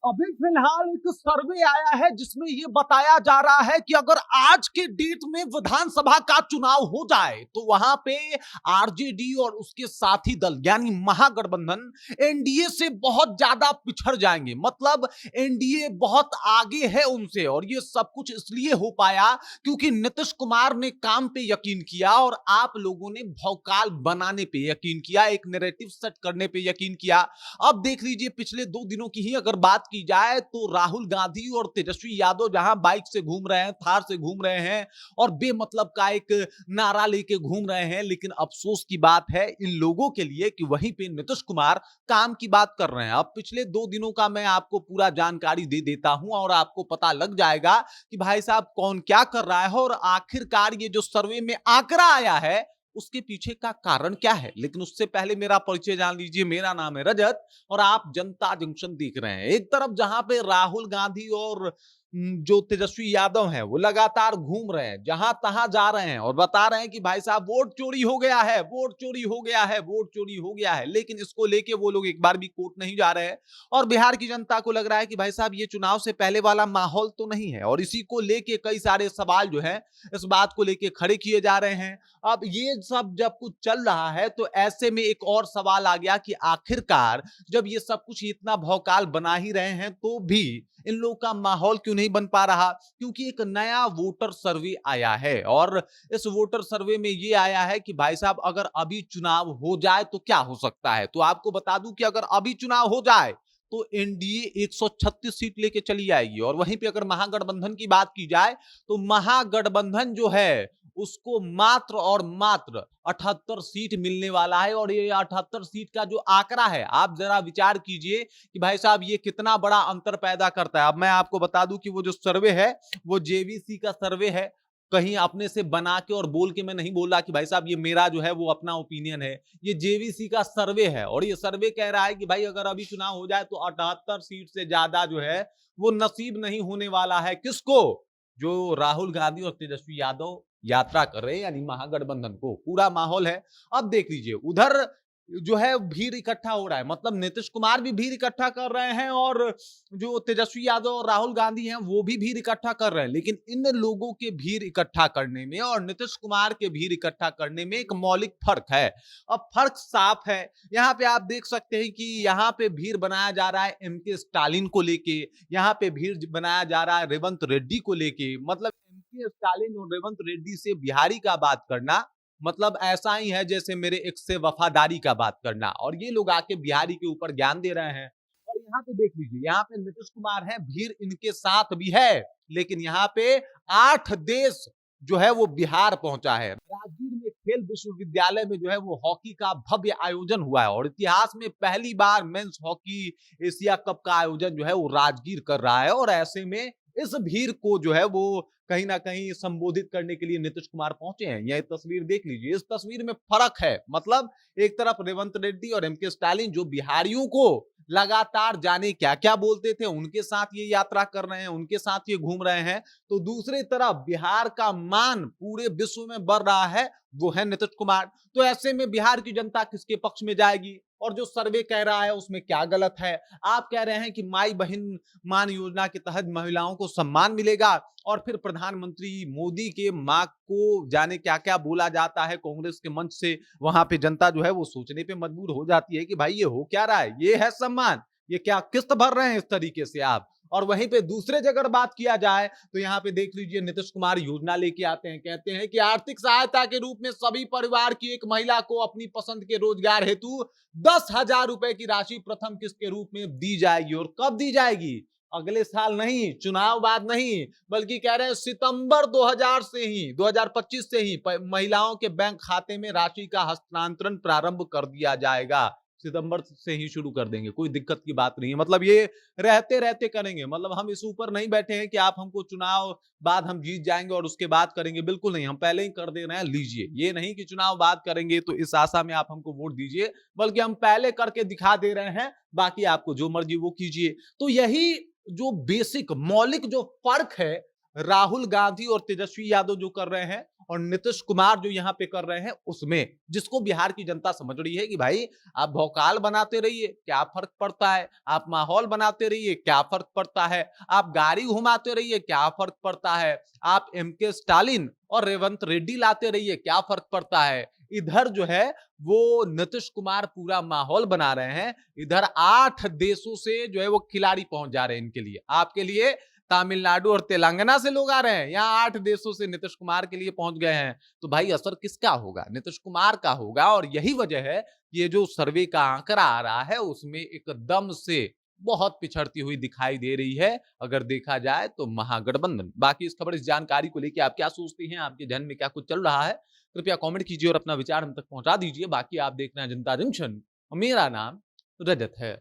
अभी फिलहाल एक सर्वे आया है जिसमें यह बताया जा रहा है कि अगर आज के डेट में विधानसभा का चुनाव हो जाए तो वहां पे आरजेडी और उसके साथी दल यानी महागठबंधन एनडीए से बहुत ज्यादा पिछड़ जाएंगे। मतलब एनडीए बहुत आगे है उनसे, और ये सब कुछ इसलिए हो पाया क्योंकि नीतीश कुमार ने काम पे यकीन किया और आप लोगों ने भौकाल बनाने पे यकीन किया, एक नैरेटिव सेट करने पे यकीन किया। अब देख लीजिए, पिछले 2 दिनों की ही अगर बात की जाए तो राहुल गांधी और तेजस्वी यादव जहां बाइक से घूम रहे हैं, थार से घूम रहे हैं और बेमतलब का एक नारा लेके घूम रहे हैं, लेकिन अफसोस की बात है इन लोगों के लिए कि वहीं पे नीतीश कुमार काम की बात कर रहे हैं। अब पिछले 2 दिनों का मैं आपको पूरा जानकारी दे देता हूं और आपको पता लग जाएगा कि भाई साहब कौन क्या कर रहा है और आखिरकार ये जो सर्वे में आंकड़ा आया है उसके पीछे का कारण क्या है। लेकिन उससे पहले मेरा परिचय जान लीजिए। मेरा नाम है रजत और आप जनता जंक्शन देख रहे हैं। एक तरफ जहां पे राहुल गांधी और जो तेजस्वी यादव हैं वो लगातार घूम रहे हैं, जहां तहां जा रहे हैं और बता रहे हैं कि भाई साहब वोट चोरी हो गया है, वोट चोरी हो गया है, वोट चोरी हो गया है। लेकिन इसको लेके वो लोग एक बार भी कोर्ट नहीं जा रहे हैं और बिहार की जनता को लग रहा है कि भाई साहब ये चुनाव से पहले वाला माहौल तो नहीं है, और इसी को लेके कई सारे सवाल जो है इस बात को लेके खड़े किए जा रहे हैं। अब ये सब जब कुछ चल रहा है तो ऐसे में एक और सवाल आ गया कि आखिरकार जब ये सब कुछ इतना भौकाल बना ही रहे हैं तो भी इन लोगों का माहौल क्यों नहीं बन पा रहा। क्योंकि एक नया वोटर सर्वे आया है और इस वोटर सर्वे में ये आया है कि भाई साहब अगर अभी चुनाव हो जाए तो क्या हो सकता है। तो आपको बता दूं कि अगर अभी चुनाव हो जाए तो एनडीए 136 सीट लेके चली आएगी, और वहीं पे अगर महागठबंधन की बात की जाए तो महागठबंधन जो है उसको मात्र और मात्र 78 सीट मिलने वाला है। और ये 78 सीट का जो आंकड़ा है, आप जरा विचार कीजिए कि भाई साहब ये कितना बड़ा अंतर पैदा करता है। अब मैं आपको बता दूं कि वो जो सर्वे है वो जेवीसी का सर्वे है। कहीं अपने से बना के और बोल के मैं नहीं बोल रहा कि भाई साहब ये मेरा जो है वो अपना ओपिनियन है, ये जेवीसी का सर्वे है। और ये सर्वे कह रहा है कि भाई अगर अभी चुनाव हो जाए तो 78 सीट से ज्यादा जो है वो नसीब नहीं होने वाला है। किसको? जो राहुल गांधी और तेजस्वी यादव यात्रा कर रहे हैं यानी महागठबंधन को। पूरा माहौल है। अब देख लीजिए उधर जो है भीड़ इकट्ठा हो रहा है, मतलब नीतीश कुमार भी भीड़ इकट्ठा कर रहे हैं और जो तेजस्वी यादव और राहुल गांधी हैं वो भी भीड़ इकट्ठा कर रहे हैं। लेकिन इन लोगों के भीड़ इकट्ठा करने में और नीतीश कुमार के भीड़ इकट्ठा करने में एक मौलिक फर्क है। अब फर्क साफ है। यहाँ पे आप देख सकते हैं कि यहाँ पे भीड़ बनाया जा रहा है एमके स्टालिन को लेके, यहाँ पे भीड़ बनाया जा रहा है रेवंत रेड्डी को लेके। मतलब एमके स्टालिन और रेवंत रेड्डी से बिहारी का बात करना मतलब ऐसा ही है जैसे मेरे एक्स से वफादारी का बात करना, और ये लोग आके बिहारी के ऊपर ज्ञान दे रहे हैं। और यहाँ पे देख लीजिए, यहाँ पे नीतीश कुमार है, भीड़ इनके साथ भी है, लेकिन यहाँ पे 8 देश जो है वो बिहार पहुंचा है। राजगीर में खेल विश्वविद्यालय में जो है वो हॉकी का भव्य आयोजन हुआ है और इतिहास में पहली बार मेंस हॉकी एशिया कप का आयोजन जो है वो राजगीर कर रहा है। और ऐसे में इस भीड़ को जो है वो कहीं ना कहीं संबोधित करने के लिए नीतीश कुमार पहुंचे हैं। यह तस्वीर देख लीजिए, इस तस्वीर में फर्क है। मतलब एक तरफ रेवंत रेड्डी और एमके स्टालिन जो बिहारियों को लगातार जाने क्या क्या बोलते थे उनके साथ ये यात्रा कर रहे हैं, उनके साथ ये घूम रहे हैं, तो दूसरी तरफ बिहार का मान पूरे विश्व में बढ़ रहा है, वो है नीतीश कुमार। तो ऐसे में बिहार की जनता किसके पक्ष में जाएगी? और जो सर्वे कह रहा है उसमें क्या गलत है? आप कह रहे हैं कि माई बहन मान योजना के तहत महिलाओं को सम्मान मिलेगा और फिर प्रधानमंत्री मोदी के मां को जाने क्या क्या बोला जाता है कांग्रेस के मंच से। वहां पे जनता जो है वो सोचने पे मजबूर हो जाती है कि भाई ये हो क्या रहा है, ये है सम्मान, ये क्या किस्त भर रहे हैं इस तरीके से आप। और वहीं पे दूसरे जगह अगर बात किया जाए तो यहाँ पे देख लीजिए नीतीश कुमार योजना लेके आते हैं, कहते हैं कि आर्थिक सहायता के रूप में सभी परिवार की एक महिला को अपनी पसंद के रोजगार हेतु 10,000 रुपए की राशि प्रथम किस्त के रूप में दी जाएगी। और कब दी जाएगी? अगले साल नहीं, चुनाव बाद नहीं, बल्कि कह रहे हैं सितंबर 2000 से ही 2025 से ही महिलाओं के बैंक खाते में राशि का हस्तांतरण प्रारंभ कर दिया जाएगा। सितंबर से ही शुरू कर देंगे, कोई दिक्कत की बात नहीं है। मतलब ये रहते रहते करेंगे, मतलब हम इस ऊपर नहीं बैठे हैं कि आप हमको चुनाव बाद हम जीत जाएंगे और उसके बाद करेंगे, बिल्कुल नहीं। हम पहले ही कर दे रहे हैं, लीजिए। ये नहीं कि चुनाव बाद करेंगे तो इस आशा में आप हमको वोट दीजिए, बल्कि हम पहले करके दिखा दे रहे हैं, बाकी आपको जो मर्जी वो कीजिए। तो यही जो बेसिक मौलिक जो फर्क है राहुल गांधी और तेजस्वी यादव जो कर रहे हैं और नीतीश कुमार जो यहाँ पे कर रहे हैं उसमें, जिसको बिहार की जनता समझ रही है कि भाई आप भौकाल बनाते रहिए, क्या फर्क पड़ता है, आप माहौल बनाते रहिए, क्या फर्क पड़ता है, आप गाड़ी घुमाते रहिए, क्या फर्क पड़ता है, आप एमके स्टालिन और रेवंत रेड्डी लाते रहिए, क्या फर्क पड़ता है। इधर जो है वो नीतीश कुमार पूरा माहौल बना रहे हैं, इधर 8 देशों से जो है वो खिलाड़ी पहुंच जा रहे हैं इनके लिए, आपके लिए तमिलनाडु और तेलंगाना से लोग आ रहे हैं, यहाँ 8 देशों से नीतीश कुमार के लिए पहुंच गए हैं। तो भाई असर किसका होगा? नीतीश कुमार का होगा। और यही वजह है ये जो सर्वे का आंकड़ा आ रहा है उसमें एकदम से बहुत पिछड़ती हुई दिखाई दे रही है, अगर देखा जाए तो महागठबंधन। बाकी इस खबर, इस जानकारी को लेकर आप क्या सोचती हैं, आपके ध्यान में क्या कुछ चल रहा है, कृपया कमेंट कीजिए और अपना विचार हम तक पहुंचा दीजिए। बाकी आप देख रहे हैं जनता जंक्शन और मेरा नाम रजत है।